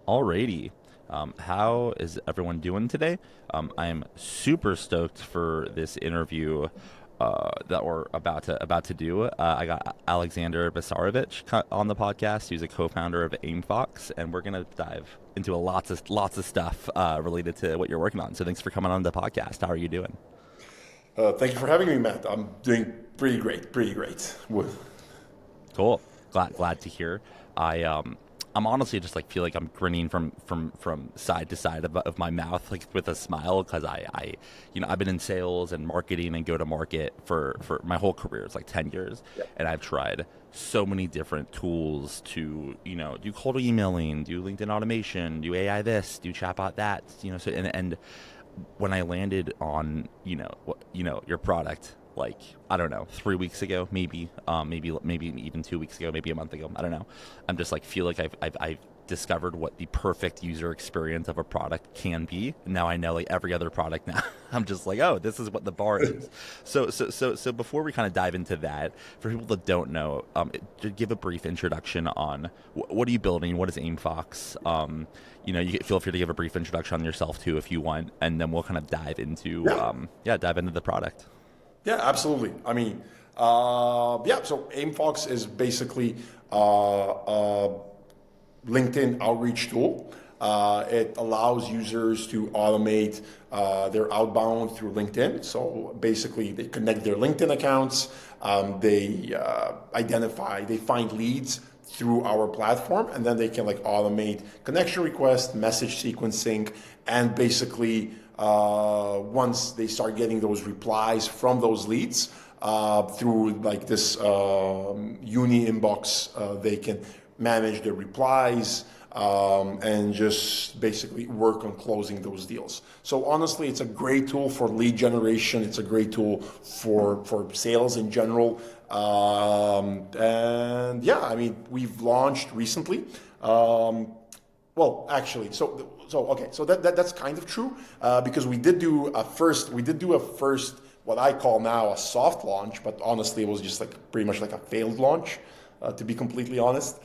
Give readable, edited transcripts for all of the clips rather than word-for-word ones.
Alrighty. How is everyone doing today? I am super stoked for this interview that we're about to do. I got Aleksandar Besarovic on the podcast. He's a co-founder of Aimfox, and we're gonna dive into lots of stuff related to what you're working on. So thanks for coming on the podcast. How are you doing? Thank you for having me, Matt. I'm doing pretty great, pretty great. Cool. Glad to hear. I'm honestly just like feel like I'm grinning from side to side of my mouth like with a smile because I've been in sales and marketing and go to market for my whole career. It's like 10 years, and I've tried so many different tools to do cold emailing, do LinkedIn automation, do AI this, do chatbot that. So and when I landed on your product, like, I don't know, 3 weeks ago, maybe even 2 weeks ago, maybe a month ago, I don't know. I'm just like feel like I've discovered what the perfect user experience of a product can be. And now I know like every other product now. I'm just like, oh, this is what the bar is. So before we kind of dive into that, for people that don't know, to give a brief introduction on what are you building, what is Aimfox. You feel free to give a brief introduction on yourself too if you want, and then we'll kind of dive into Yeah, dive into the product. yeah, absolutely. I mean, yeah. So Aimfox is basically a LinkedIn outreach tool. It allows users to automate their outbound through LinkedIn. So basically, they connect their LinkedIn accounts. They find leads through our platform, and then they can like automate connection requests, message sequencing, and basically once they start getting those replies from those leads through like this uni inbox, they can manage their replies and just basically work on closing those deals. So honestly, it's a great tool for lead generation. It's a great tool for sales in general. And yeah, I mean, we've launched recently. Well, actually, so okay, so that's kind of true because we did do a first what I call now a soft launch, but honestly, it was just like pretty much like a failed launch, to be completely honest,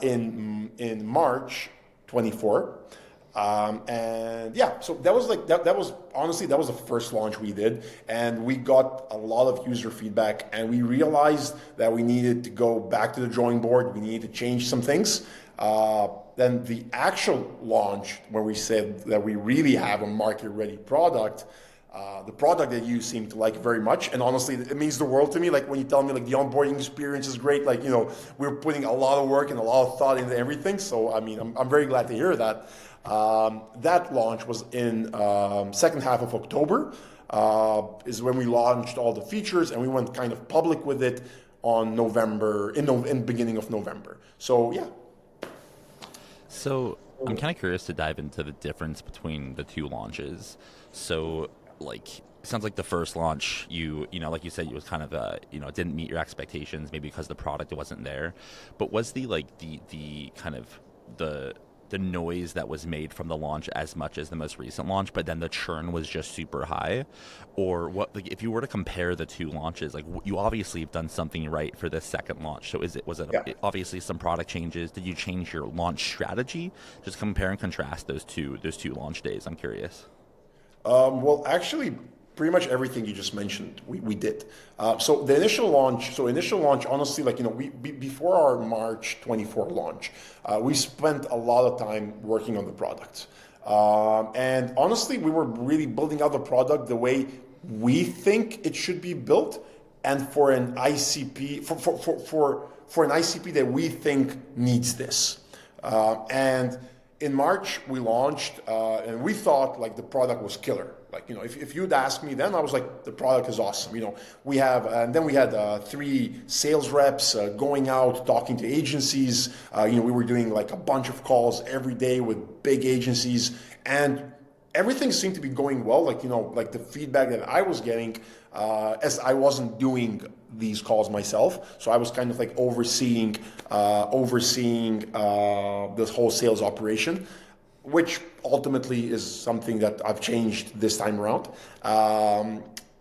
in March 24. And yeah, so that was like that was honestly that was the first launch we did, and we got a lot of user feedback, and we realized that we needed to go back to the drawing board. We needed to change some things. Then the actual launch, where we said that we really have a market-ready product, the product that you seem to like very much, and honestly, it means the world to me. Like when you tell me like the onboarding experience is great, like we're putting a lot of work and a lot of thought into everything. So I mean, I'm very glad to hear that. That launch was in second half of October. Is when we launched all the features, and we went kind of public with it on November in beginning of November. So yeah. So I'm kind of curious to dive into the difference between the two launches. So like it sounds like the first launch like you said, you was kind of didn't meet your expectations maybe because the product wasn't there. But was the kind of the noise that was made from the launch as much as the most recent launch, but then the churn was just super high? Or what, like if you were to compare the two launches, like you obviously have done something right for this second launch. So Yeah. obviously some product changes? Did you change your launch strategy? Just compare and contrast those two launch days. I'm curious. Well, actually, pretty much everything you just mentioned, we did. So initial launch, honestly, like before our March 24 launch, we spent a lot of time working on the product, and honestly, we were really building out the product the way we think it should be built, and for an ICP for an ICP that we think needs this. And in March we launched, and we thought like the product was killer. Like if you'd asked me then, I was like, the product is awesome. And then we had three sales reps going out talking to agencies. We were doing like a bunch of calls every day with big agencies, and everything seemed to be going well. Like the feedback that I was getting, as I wasn't doing these calls myself, so I was kind of like overseeing this whole sales operation, which ultimately is something that I've changed this time around.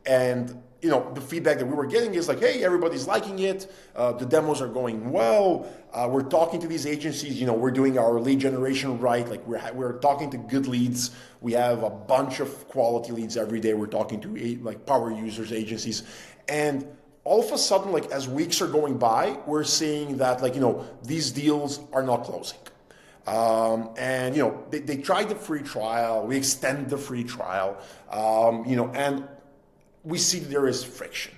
And the feedback that we were getting is like, hey, everybody's liking it. The demos are going well. We're talking to these agencies. We're doing our lead generation right. Like we're talking to good leads. We have a bunch of quality leads every day. We're talking to like power users, agencies, and all of a sudden, like as weeks are going by, we're seeing that like these deals are not closing. And they tried the free trial. We extend the free trial. And we see there is friction,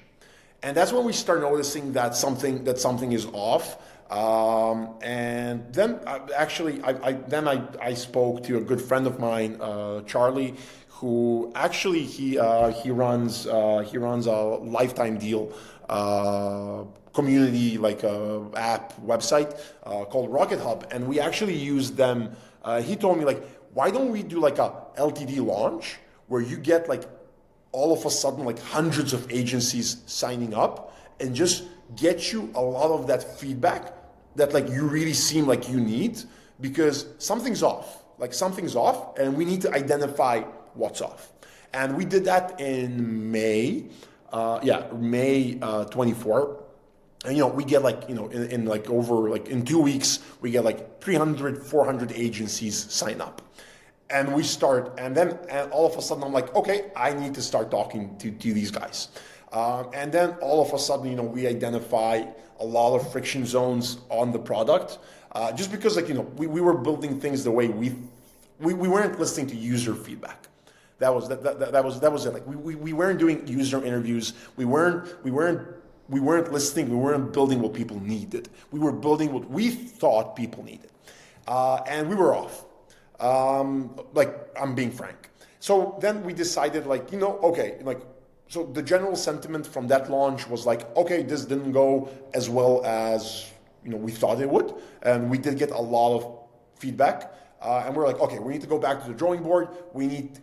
and that's when we start noticing that something is off. And then I spoke to a good friend of mine, Charlie, who actually he runs a lifetime deal community like app website called Rocket Hub, and we actually use them. He told me like, why don't we do like a LTD launch where you get like all of a sudden like hundreds of agencies signing up and just get you a lot of that feedback that like you really seem like you need, because something's off, and we need to identify what's off. And we did that in May 24. And we get like in like over like in 2 weeks we get like 300-400 agencies sign up, and we start, and all of a sudden I'm like, okay, I need to start talking to these guys, and then all of a sudden we identify a lot of friction zones on the product, just because like we were building things the way we weren't listening to user feedback. That was it. Like we weren't doing user interviews. We weren't listening. We weren't building what people needed. We were building what we thought people needed, and we were off. Like I'm being frank. So then we decided like, okay, like, so the general sentiment from that launch was like, okay, this didn't go as well as, we thought it would. And we did get a lot of feedback. And we're like, okay, we need to go back to the drawing board.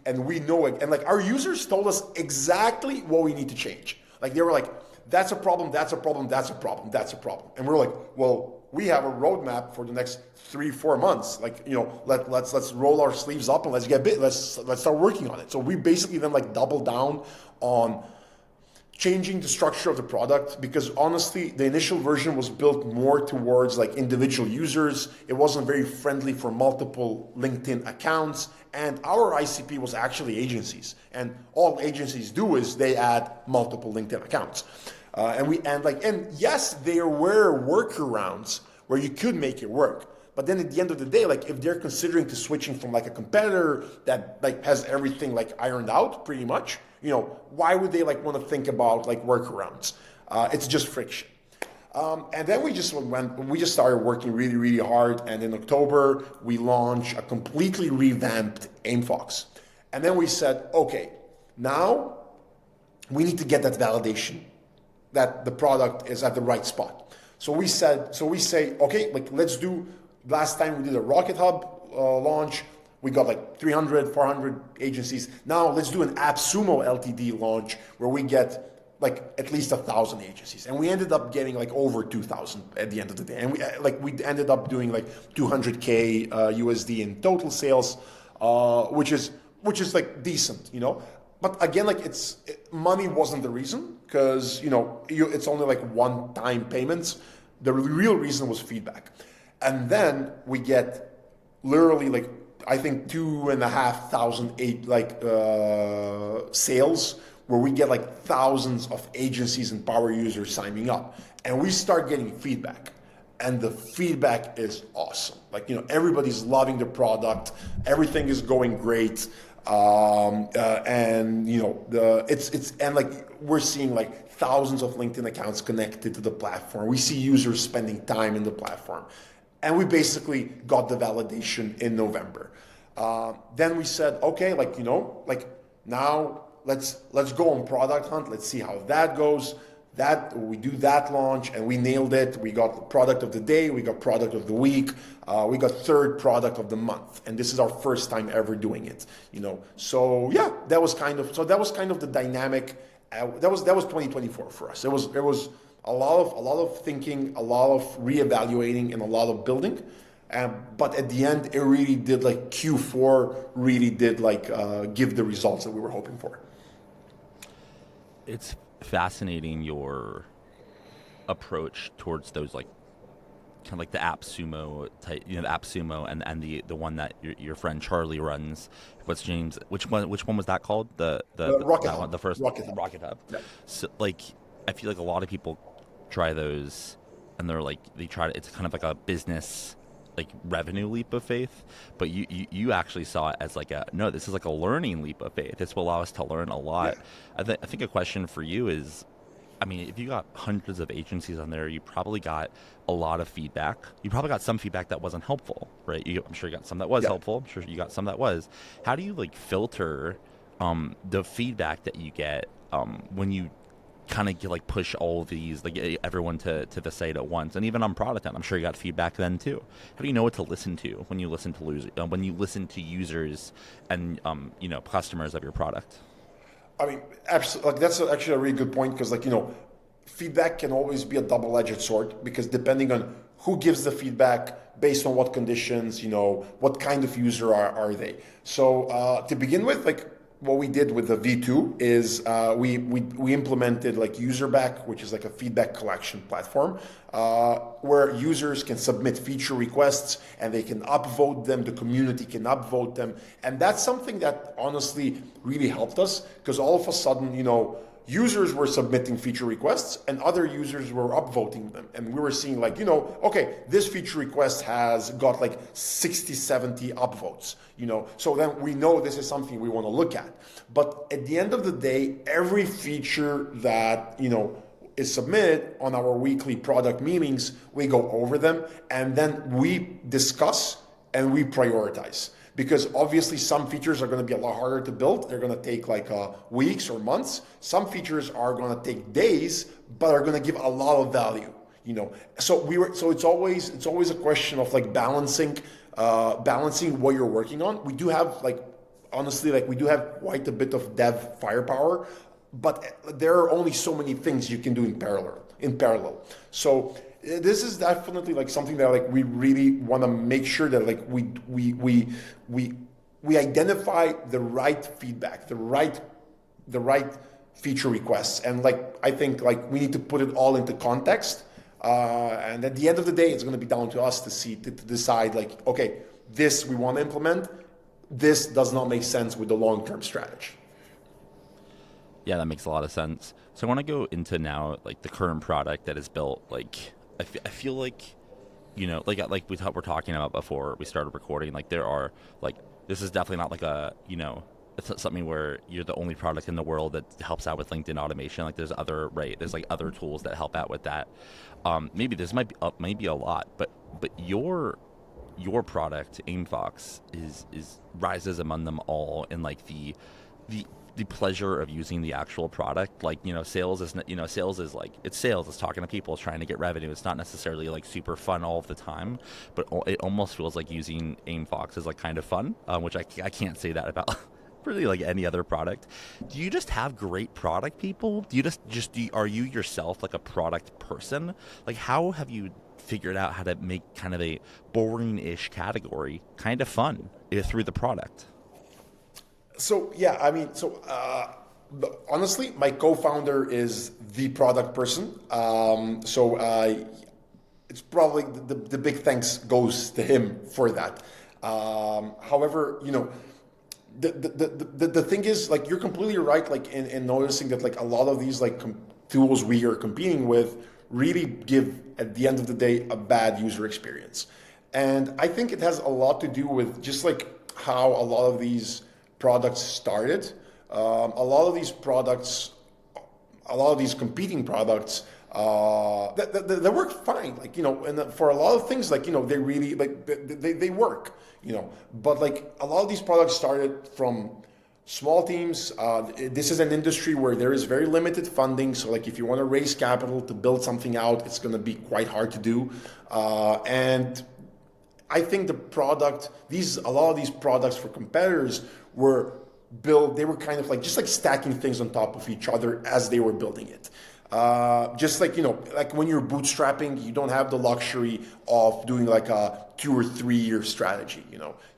And we know it. And like our users told us exactly what we need to change. Like they were like, that's a problem, that's a problem, that's a problem, that's a problem. And we're like, well, we have a roadmap for the next 3-4 months. Like, let's roll our sleeves up and let's start working on it. So we basically then like double down on changing the structure of the product, because honestly, the initial version was built more towards like individual users. It wasn't very friendly for multiple LinkedIn accounts. And our ICP was actually agencies. And all agencies do is they add multiple LinkedIn accounts. And yes, there were workarounds where you could make it work. But then at the end of the day, like if they're considering to switching from like a competitor that like has everything like ironed out pretty much, why would they like want to think about like workarounds? It's just friction. And then we just started working really, really hard. And in October, we launched a completely revamped Aimfox. And then we said, okay, now we need to get that validation that the product is at the right spot. So we say, okay, like let's do, last time we did a Rocket Hub launch, we got like 300, 400 agencies. Now let's do an AppSumo LTD launch where we get like at least 1,000 agencies. And we ended up getting like over 2,000 at the end of the day. And we ended up doing like 200K USD in total sales, which is like decent, But again, like money wasn't the reason, because it's only like one-time payments. The real reason was feedback. And then we get literally like I think 2,500 sales, where we get like thousands of agencies and power users signing up, and we start getting feedback. And the feedback is awesome. Like everybody's loving the product. Everything is going great. And we're seeing like thousands of LinkedIn accounts connected to the platform. We see users spending time in the platform, and we basically got the validation in November. Then we said, okay, now let's go on product hunt. Let's see how that goes. We do that launch, and we nailed it. We got product of the day, we got product of the week, we got third product of the month, and this is our first time ever doing it. So yeah, that was kind of the dynamic. That was 2024 for us. It was a lot of thinking, a lot of reevaluating, and a lot of building. But at the end, it really did like Q4 really did like give the results that we were hoping for. It's fascinating your approach towards those like kind of like the AppSumo type, the AppSumo and the one that your friend Charlie runs. What's James? Which one was that called? Rocket That one, Hub. the first Rocket Hub. Rocket Hub. Yeah. So like, I feel like a lot of people try those, and they're like they try to. It's kind of like a business like revenue leap of faith, but you actually saw it as like a no. This is like a learning leap of faith. This will allow us to learn a Yeah. lot. I think a question for you is, I mean, if you got hundreds of agencies on there, you probably got a lot of feedback. You probably got some feedback that wasn't helpful, right? I'm sure you got some that was Yeah. helpful. I'm sure you got some that was. How do you like filter the feedback that you get when you kind of like push all of these like everyone to the site at once, and even on product end, I'm sure you got feedback then too. How do you know what to listen to when you listen to users and customers of your product? I mean, absolutely. Like that's actually a really good point because, like, feedback can always be a double-edged sword because depending on who gives the feedback, based on what conditions, what kind of user are they. So to begin with, like what we did with the V2 is we implemented like UserBack, which is like a feedback collection platform, where users can submit feature requests and they can upvote them. The community can upvote them, and that's something that honestly really helped us because all of a sudden, users were submitting feature requests and other users were upvoting them. And we were seeing like, okay, this feature request has got like 60, 70 upvotes, so then we know this is something we want to look at. But at the end of the day, every feature that, is submitted on our weekly product meetings, we go over them and then we discuss and we prioritize. Because obviously some features are going to be a lot harder to build. They're going to take like weeks or months. Some features are going to take days, but are going to give a lot of value. So it's always a question of like balancing what you're working on. We do have like honestly like we do have quite a bit of dev firepower, but there are only so many things you can do in parallel. So this is definitely like something that like we really want to make sure that like we identify the right feedback, the right feature requests, and like I think like we need to put it all into context. And at the end of the day, it's going to be down to us to decide like, okay, this we want to implement. This does not make sense with the long-term strategy. Yeah, that makes a lot of sense. So I want to go into now like the current product that is built. Like I feel like like we're talking about before we started recording. Like there are like this is definitely not like a it's something where you're the only product in the world that helps out with LinkedIn automation. Like there's like other tools that help out with that. Maybe this might be a lot, but your product Aimfox is rises among them all in like the pleasure of using the actual product. Like sales is sales is like it's sales. It's talking to people. It's trying to get revenue. It's not necessarily like super fun all of the time, but it almost feels like using Aimfox is like kind of fun, which I can't say that about really like any other product. Do you just have great product people? Do you are you yourself like a product person? Like how have you figured out how to make kind of a boring-ish category kind of fun through the product? So yeah, I mean, honestly, my co-founder is the product person. It's probably the big thanks goes to him for that. However, the thing is, like, you're completely right, like in noticing that like a lot of these like tools we are competing with really give at the end of the day a bad user experience, and I think it has a lot to do with just like how a lot of these products started. A lot of these competing products they work fine, like and for a lot of things, like they really like they work, But like a lot of these products started from small teams. This is an industry where there is very limited funding, so like if you want to raise capital to build something out, it's going to be quite hard to do, and I think a lot of these products for competitors were built, they were kind of like just like stacking things on top of each other as they were building it. Just like, like when you're bootstrapping, you don't have the luxury of doing like a 2 or 3 year strategy.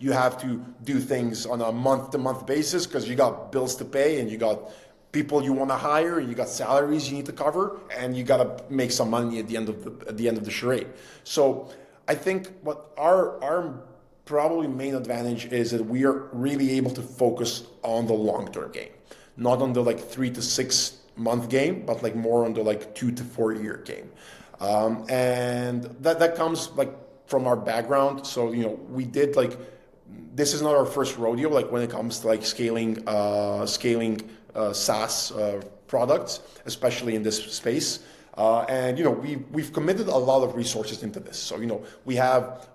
You have to do things on a month to month basis because you got bills to pay and you got people you want to hire, you got salaries you need to cover, and you got to make some money at the end of the charade. So I think what our probably main advantage is that we are really able to focus on the long term game, not on the like 3 to 6 month game, but like more on the like 2 to 4 year game. And that comes like from our background. So we did like, this is not our first rodeo like when it comes to like scaling SaaS products, especially in this space. And we've committed a lot of resources into this. So we have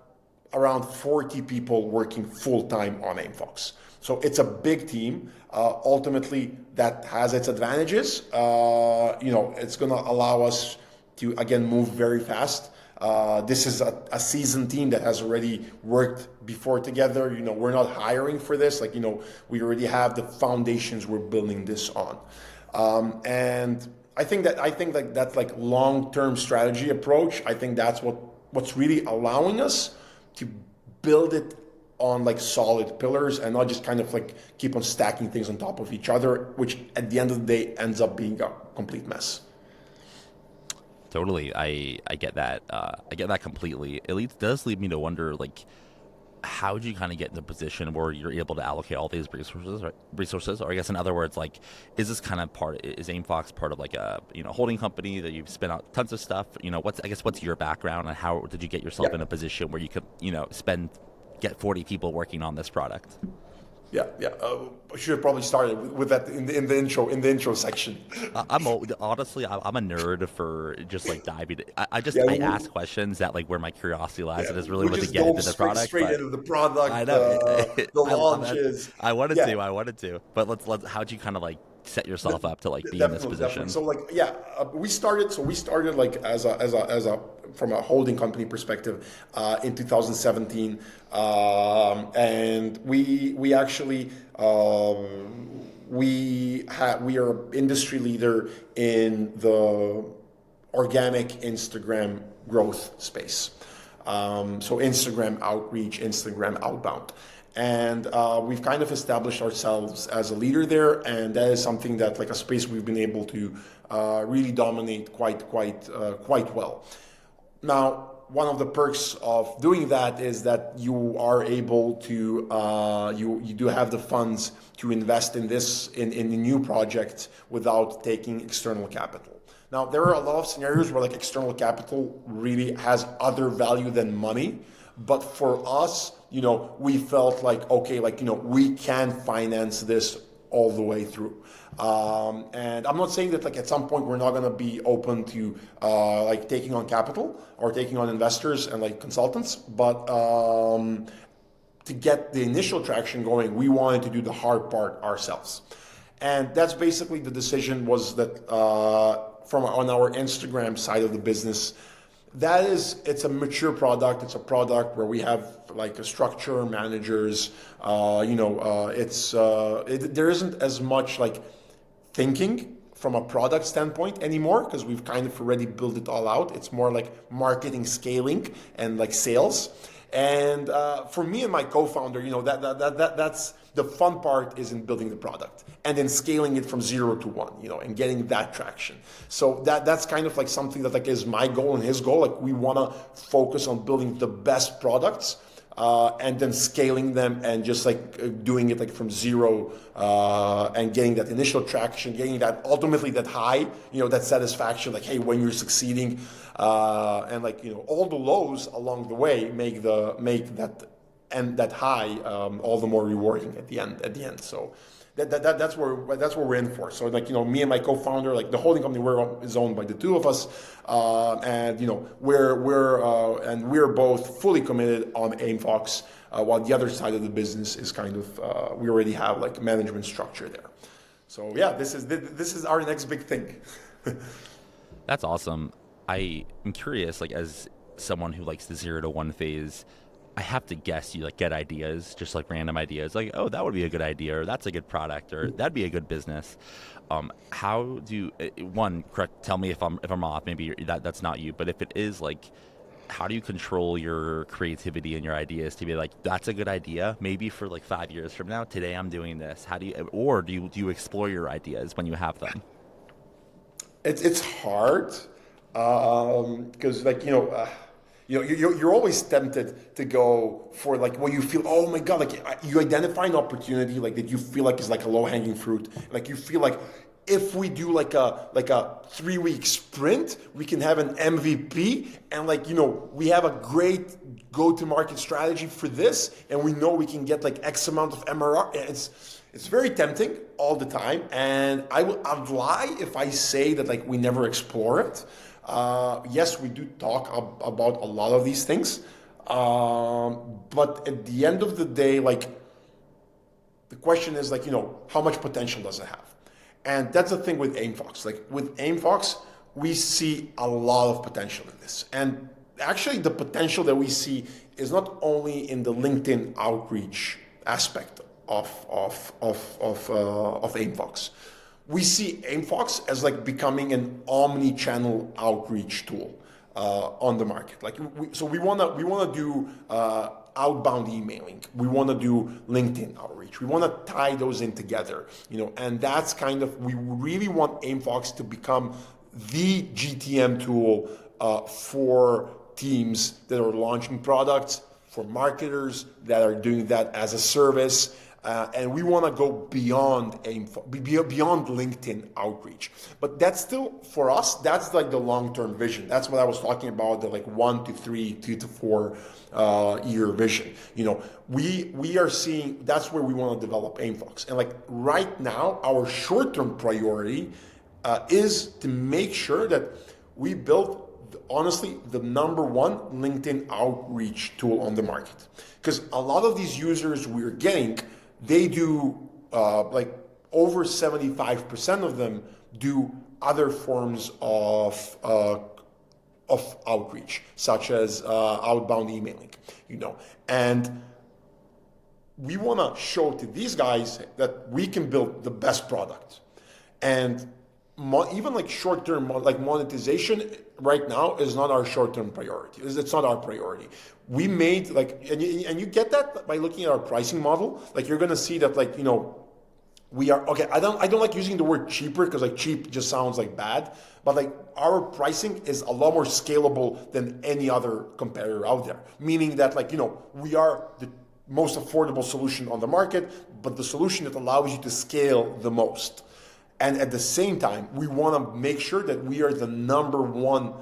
around 40 people working full time on Aimfox. So it's a big team. Ultimately, that has its advantages. It's going to allow us to again move very fast. This is a seasoned team that has already worked before together. We're not hiring for this. Like, we already have the foundations we're building this on. And I think that like long-term strategy approach, I think that's what's really allowing us to build it on like solid pillars and not just kind of like keep on stacking things on top of each other, which at the end of the day ends up being a complete mess. Totally. I get that. I get that completely. It does lead me to wonder, like, how do you kind of get in the position where you're able to allocate all these resources? Or I guess in other words, like, is this kind of is Aimfox part of like a holding company that you've spent out tons of stuff? What's your background and how did you get yourself in a position where you could get 40 people working on this product? Yeah. I should have probably started with that in the intro section. Honestly, I'm a nerd for just like diving. I ask questions that like where my curiosity lies. Yeah, It is really we what to just get dove into the product. straight into the product. I know The I love it. launches. I wanted Yeah. to. I wanted to. But let's. How'd you kind of like set yourself up to like be in this Definitely, position? definitely. So like, yeah, we started like as a from a holding company perspective in 2017, and we actually we are industry leader in the organic Instagram growth space. So Instagram outreach, Instagram outbound. And we've kind of established ourselves as a leader there, and that is something that, like a space we've been able to really dominate quite well. Now, one of the perks of doing that is that you are able to you do have the funds to invest in the new project without taking external capital. Now, there are a lot of scenarios where like external capital really has other value than money. But for us, we felt like, okay, like, we can finance this all the way through. And I'm not saying that like at some point we're not going to be open to like taking on capital or taking on investors and like consultants. But to get the initial traction going, we wanted to do the hard part ourselves. And that's basically the decision was that from on our Instagram side of the business, it's a mature product. It's a product where we have like a structure, managers. There isn't as much like thinking from a product standpoint anymore because we've kind of already built it all out. It's more like marketing, scaling, and like sales. And for me and my co-founder, that's the fun part is in building the product and then scaling it from 0 to 1, and getting that traction. So that's kind of like something that like is my goal and his goal. Like we want to focus on building the best products and then scaling them and just like doing it like from 0 and getting that initial traction, getting that ultimately that high, that satisfaction, like, hey, when you're succeeding, and like, all the lows along the way make that and that high all the more rewarding at the end. So that's where we're in for. So like, me and my co-founder, like the holding company is owned by the two of us, and we're both fully committed on Aimfox, while the other side of the business is kind of we already have like management structure there. So yeah, this is our next big thing. That's awesome. I am curious, like as someone who likes the 0 to 1 phase, I have to guess you like get ideas, just like random ideas, like, oh, that would be a good idea, or that's a good product, or that'd be a good business. How do one correct? Tell me if I'm off. Maybe that's not you, but if it is, like, how do you control your creativity and your ideas to be like, that's a good idea, maybe for like 5 years from now, today I'm doing this. How do you, or do you explore your ideas when you have them? It's hard because you're always tempted to go for like what you feel. Oh my god! Like you identify an opportunity like that you feel like is like a low hanging fruit. Like you feel like if we do like a 3 week sprint, we can have an MVP and we have a great go to market strategy for this, and we know we can get like X amount of MRR. It's very tempting all the time, and I'd lie if I say that like we never explore it. Yes, we do talk about a lot of these things, but at the end of the day, like the question is like how much potential does it have? And that's the thing with Aimfox. Like with Aimfox, we see a lot of potential in this, and actually the potential that we see is not only in the LinkedIn outreach aspect of Aimfox. We see Aimfox as like becoming an omni-channel outreach tool on the market. Like we wanna do outbound emailing. We wanna do LinkedIn outreach. We wanna tie those in together. And that's kind of we really want Aimfox to become the GTM tool for teams that are launching products, for marketers that are doing that as a service. And we want to go beyond beyond LinkedIn outreach. But that's still, for us, that's like the long-term vision. That's what I was talking about, the like 1 to 3, 2 to 4 year vision. We are seeing that's where we want to develop Aimfox. And like right now, our short-term priority is to make sure that we build honestly the number one LinkedIn outreach tool on the market. Because a lot of these users we're getting, they do like over 75% of them do other forms of outreach, such as outbound emailing, and we want to show to these guys that we can build the best product. And even like short-term like monetization right now is not our short-term priority. It's not our priority. We made like, and you get that by looking at our pricing model. Like you're gonna see that like we are okay. I don't like using the word cheaper because like cheap just sounds like bad. But like our pricing is a lot more scalable than any other competitor out there. Meaning that like we are the most affordable solution on the market, but the solution that allows you to scale the most. And at the same time, we want to make sure that we are the number one,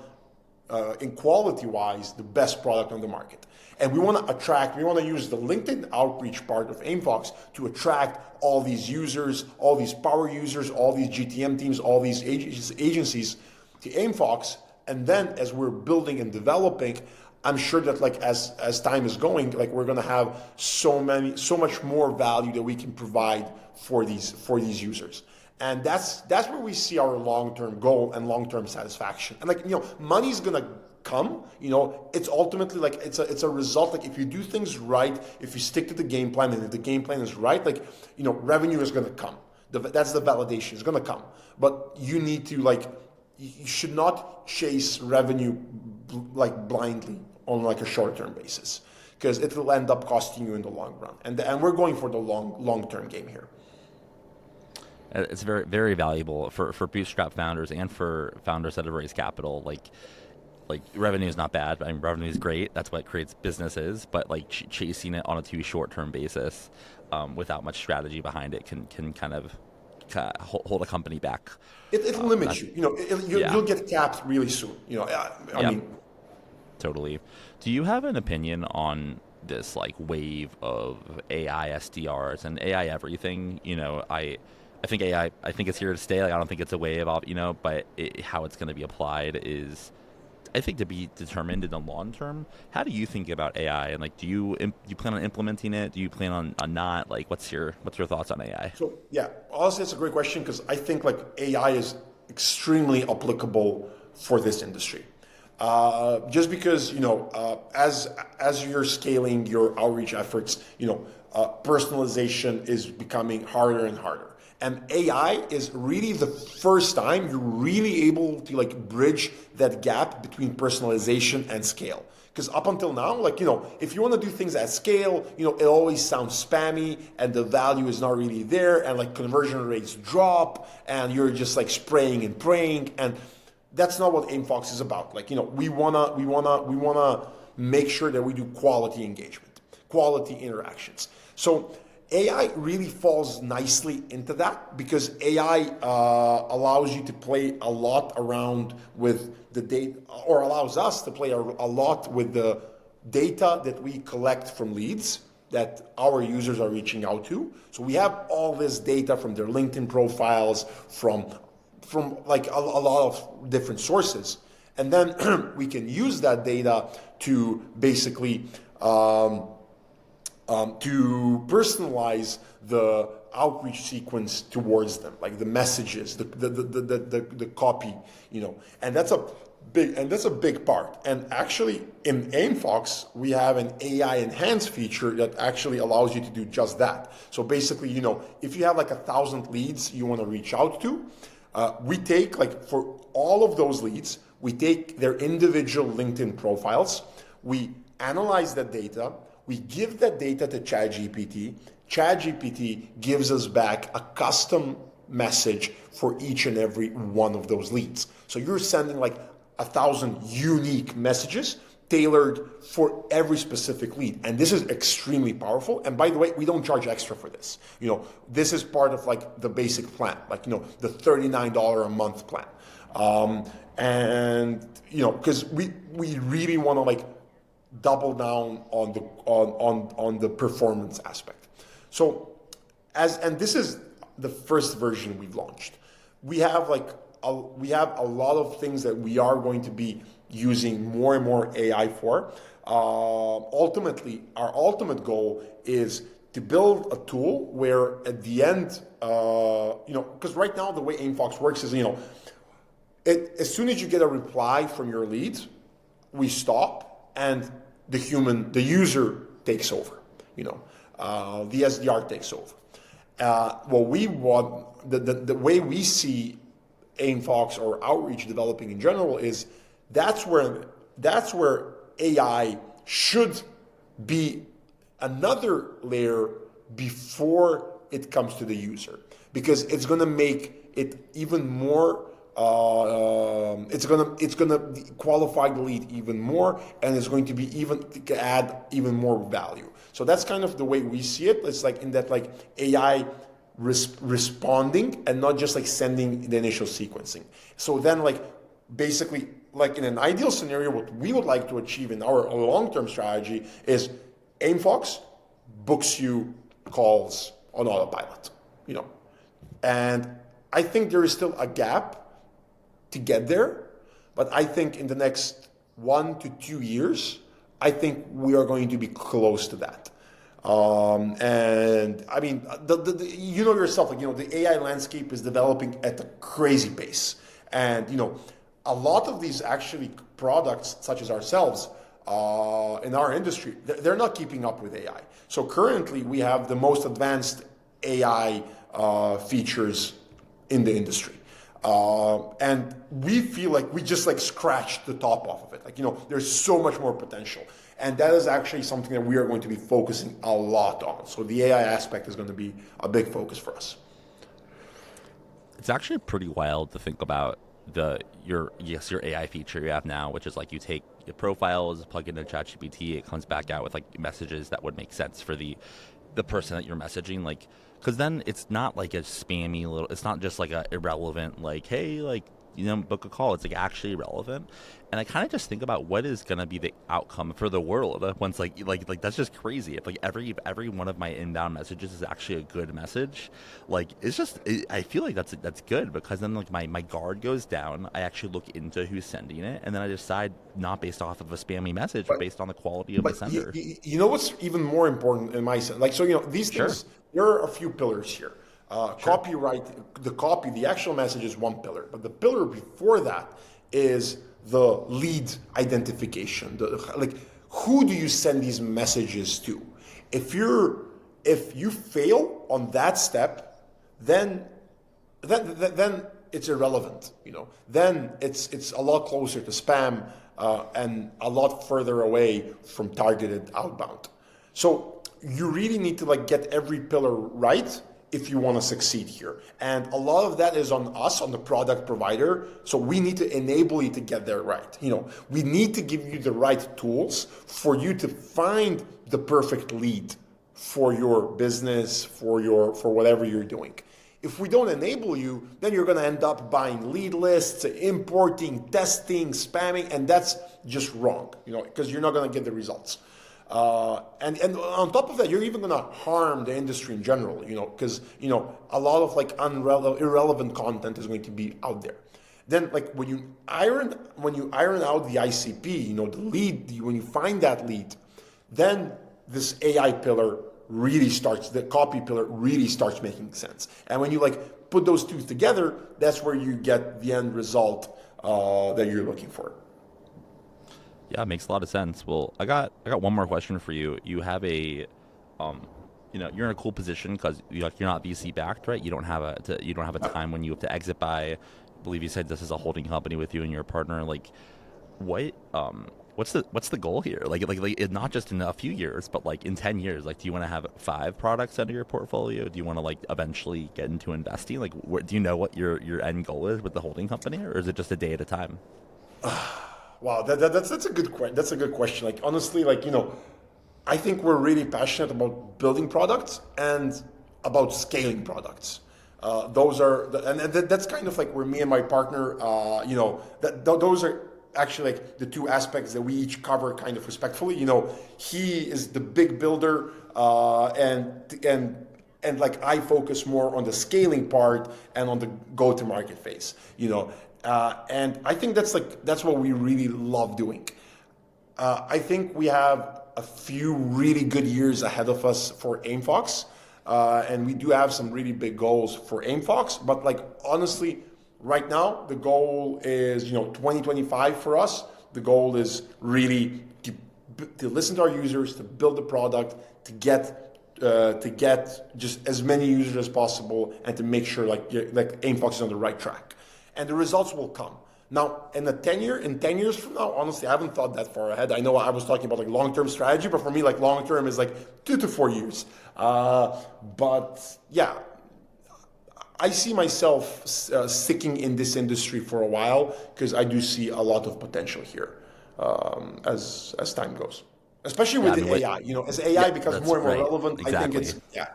in quality-wise, the best product on the market. And we want to use the LinkedIn outreach part of Aimfox to attract all these users, all these power users, all these GTM teams, all these agencies to Aimfox. And then as we're building and developing, I'm sure that like as time is going, like we're going to have so much more value that we can provide for these users. And that's where we see our long-term goal and long-term satisfaction. And like money's gonna come. It's ultimately like it's a result. Like if you do things right, if you stick to the game plan, and if the game plan is right, like revenue is gonna come. That's the validation. It's gonna come. But you need to you should not chase revenue like blindly on like a short-term basis, because it will end up costing you in the long run. And we're going for the long-term game here. It's very, very valuable for bootstrap founders and for founders that have raised capital. Like revenue is not bad. I mean, revenue is great. That's what creates businesses. But like chasing it on a too short-term basis, without much strategy behind it, can kind of hold a company back. It limits you. You'll get capped really soon. I mean, totally. Do you have an opinion on this like wave of AI SDRs and AI everything? I think AI, I think it's here to stay. Like, I don't think it's a wave of, but how it's going to be applied is, I think, to be determined in the long term. How do you think about AI? And like, do you plan on implementing it? Do you plan on not? Like, what's your thoughts on AI? So yeah, honestly, it's a great question, because I think like AI is extremely applicable for this industry. Just because as you're scaling your outreach efforts, personalization is becoming harder and harder. And AI is really the first time you're really able to like bridge that gap between personalization and scale. Because up until now, like, if you want to do things at scale, it always sounds spammy and the value is not really there, and like conversion rates drop and you're just like spraying and praying. And that's not what Aimfox is about. Like, we wanna make sure that we do quality engagement, quality interactions. So AI really falls nicely into that, because AI allows you to play a lot around with the data, or allows us to play a lot with the data that we collect from leads that our users are reaching out to. So we have all this data from their LinkedIn profiles, from like a lot of different sources. And then we can use that data to basically to personalize the outreach sequence towards them, like the messages, the copy, and that's a big part. And actually, in Aimfox, we have an AI enhanced feature that actually allows you to do just that. So basically, if you have like 1,000 leads you want to reach out to, we take, like, for all of those leads, we take their individual LinkedIn profiles, we analyze that data, we give that data to ChatGPT. ChatGPT gives us back a custom message for each and every one of those leads. So you're sending like 1,000 unique messages tailored for every specific lead. And this is extremely powerful. And by the way, we don't charge extra for this. This is part of like the basic plan, like, the $39 a month plan. Because we really want to like double down on the performance aspect. So and this is the first version we've launched. We have a lot of things that we are going to be using more and more AI for. Ultimately, our ultimate goal is to build a tool where at the end, because right now the way Aimfox works is, as soon as you get a reply from your lead, we stop and the user takes over. The SDR takes over. What we want, the way we see Aimfox or outreach developing in general is that's where AI should be another layer before it comes to the user, because it's going to make it even more. It's gonna qualify the lead even more, and it's going to be add even more value. So that's kind of the way we see it. It's like in that, like, AI responding and not just like sending the initial sequencing. So then, like, basically, like in an ideal scenario, what we would like to achieve in our long-term strategy is Aimfox books you calls on autopilot, and I think there is still a gap to get there, but I think in the next 1 to 2 years, I think we are going to be close to that. And I mean, yourself, like, the AI landscape is developing at a crazy pace, and a lot of these actually products, such as ourselves, in our industry, they're not keeping up with AI. So currently, we have the most advanced AI features in the industry. And we feel like we just like scratched the top off of it. Like, there's so much more potential. And that is actually something that we are going to be focusing a lot on. So the AI aspect is going to be a big focus for us. It's actually pretty wild to think about your AI feature you have now, which is like you take your profiles, plug into ChatGPT, it comes back out with like messages that would make sense for the person that you're messaging, like, because then it's not like a spammy little, it's not just like a irrelevant, like, hey, like, book a call. It's like actually relevant. And I kind of just think about what is going to be the outcome for the world once like that's just crazy. If like every one of my inbound messages is actually a good message, like I feel like that's good, because then like my guard goes down. I actually look into who's sending it, and then I decide not based off of a spammy message, but based on the quality of the sender. You know what's even more important in my sense? Like, so, these things, there are a few pillars here. Copyright, the actual message is one pillar, but the pillar before that is the lead identification. Like, who do you send these messages to? If you fail on that step, then it's irrelevant. Then it's a lot closer to spam. and a lot further away from targeted outbound. So you really need to like get every pillar right if you want to succeed here. And a lot of that is on us, on the product provider. So we need to enable you to get there right. We need to give you the right tools for you to find the perfect lead for your business, for whatever you're doing. If we don't enable you, then you're going to end up buying lead lists, importing, testing, spamming, and that's just wrong, because you're not going to get the results. And on top of that, you're even going to harm the industry in general, because a lot of like irrelevant content is going to be out there. Then, like when you iron out the ICP, the lead, when you find that lead, then this AI pillar really starts, the copy pillar really starts making sense. And when you like put those two together, that's where you get the end result that you're looking for. Yeah, it makes a lot of sense. Well, I got one more question for you. You have a, you're in a cool position because you're not VC backed, right? You don't have a time when you have to exit by. I believe you said this is a holding company with you and your partner. Like, what's the goal here? Like not just in a few years, but like in 10 years. Like, do you want to have 5 products under your portfolio? Do you want to like eventually get into investing? Like, do you know what your end goal is with the holding company, or is it just a day at a time? Wow, that's a good question. That's a good question. Like honestly, like I think we're really passionate about building products and about scaling products. That's kind of like where me and my partner, those are actually like the two aspects that we each cover kind of respectfully. He is the big builder, and like I focus more on the scaling part and on the go-to-market phase. And I think that's what we really love doing. I think we have a few really good years ahead of us for Aimfox, and we do have some really big goals for Aimfox. But like honestly, right now the goal is 2025 for us. The goal is really to listen to our users, to build the product, to get just as many users as possible, and to make sure like Aimfox is on the right track. And the results will come. Now, in 10 years from now, honestly, I haven't thought that far ahead. I know I was talking about like long-term strategy, but for me, like long-term is like 2 to 4 years. But yeah, I see myself sticking in this industry for a while because I do see a lot of potential here as time goes, especially with the AI. As AI becomes more and more relevant, exactly. I think it's yeah.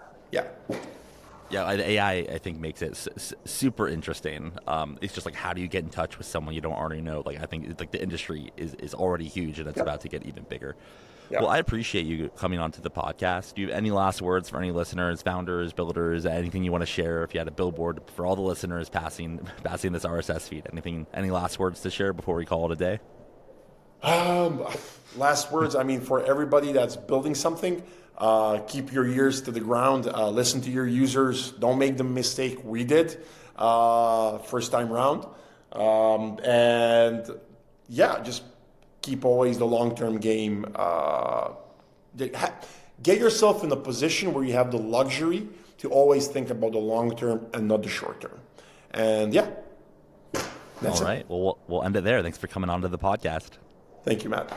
Yeah, the AI, I think, makes it super interesting. It's just like, how do you get in touch with someone you don't already know? Like, I think like the industry is already huge, and it's about to get even bigger. Yeah. Well, I appreciate you coming onto the podcast. Do you have any last words for any listeners, founders, builders, anything you want to share? If you had a billboard for all the listeners passing this RSS feed, any last words to share before we call it a day? Last words, I mean, for everybody that's building something, keep your ears to the ground, listen to your users, don't make the mistake we did first time round. And yeah, just keep always the long-term game. Get yourself in a position where you have the luxury to always think about the long-term and not the short-term. And yeah, that's all right. Well, we'll end it there. Thanks for coming on to the podcast. Thank you, Matt.